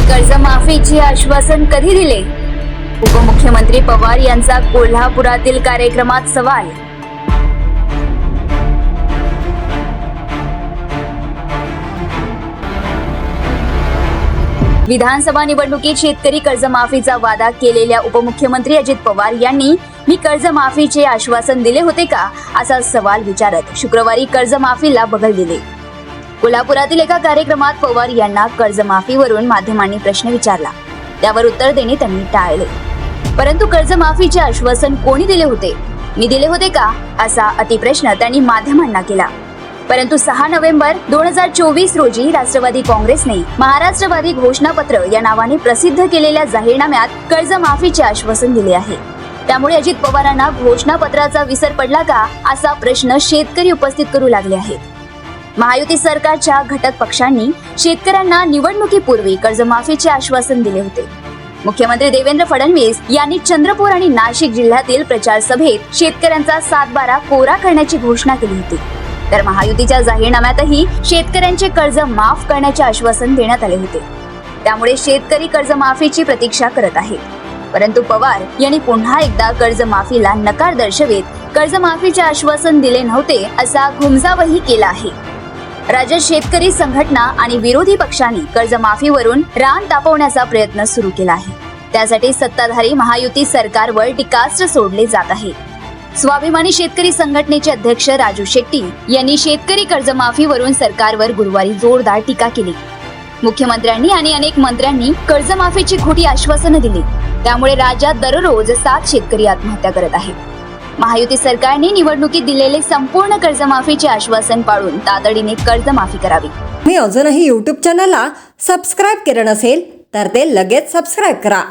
कर्जमाफीचे आश्वासन कधी दिले? उपमुख्यमंत्री पवार यांचा कोल्हापुरातील कार्यक्रमात सवाल. विधानसभा निवडणुकीत शेतकरी कर्जमाफीचा वादा केलेल्या उपमुख्यमंत्री अजित पवार यांनी मी कर्जमाफीचे आश्वासन दिले होते का असा सवाल विचारत शुक्रवारी कर्जमाफीला बगल दिले. कोल्हापुरातील एका कार्यक्रमात पवार यांना कर्जमाफीवरून माध्यमांनी प्रश्न विचारला. त्यावर उत्तर देणे त्यांनी टाळले. परंतु कर्जमाफीचे आश्वासन कोणी दिले होते? मी दिले होते का असा अतिप्रश्न त्यांनी माध्यमांना केला. परंतु 6 नोव्हेंबर 2024 रोजी राष्ट्रवादी काँग्रेसने महाराष्ट्रवादी घोषणापत्र या नावाने प्रसिद्ध केलेल्या जाहीरनाम्यात कर्जमाफीचे आश्वासन दिले आहे. त्यामुळे अजित पवारांना घोषणापत्राचा विसर पडला का असा प्रश्न शेतकरी उपस्थित करू लागले आहेत. महायुती सरकारच्या घटक पक्षांनी शेतकऱ्यांना निवडणुकीपूर्वी कर्जमाफीचे आश्वासन दिले होते. मुख्यमंत्री देवेंद्र फडणवीस यांनी चंद्रपूर आणि नाशिक जिल्ह्यातील प्रचार सभेत शेतकऱ्यांचा 7/12 कोरा करण्याची घोषणा केली होती. तर महायुतीच्या जाहीरनाम्यातही शेतकऱ्यांचे कर्ज माफ करण्याचे आश्वासन देण्यात आले होते. त्यामुळे शेतकरी कर्जमाफीची प्रतीक्षा करत आहेत. परंतु पवार यांनी पुन्हा एकदा कर्जमाफीला नकार दर्शवित कर्जमाफीचे आश्वासन दिले नव्हते असा घुमजावही केला आहे. राज्यात शेतकरी संघटना आणि विरोधी पक्षांनी कर्जमाफीवरून रान तापवण्याचा प्रयत्न सुरू केला आहे. त्यासाठी सत्ताधारी महायुती सरकारवर टीकास्त्र सोडले जात आहे. स्वाभिमानी शेतकरी संघटनेचे अध्यक्ष राजू शेट्टी यांनी शेतकरी कर्जमाफीवरून सरकारवर गुरुवारी जोरदार टीका केली. मुख्यमंत्र्यांनी आणि अनेक मंत्र्यांनी कर्जमाफीची खोटी आश्वासनं दिली. त्यामुळे राज्यात दररोज 7 शेतकरी आत्महत्या करत आहेत. महायुती सरकारने निवडणुकीत दिलेले संपूर्ण कर्जमाफीचे आश्वासन पाळून तातडीने कर्जमाफी करावी. मी अजूनही YouTube चॅनलला सबस्क्राईब केलं नसेल तर ते लगेच सबस्क्राईब करा.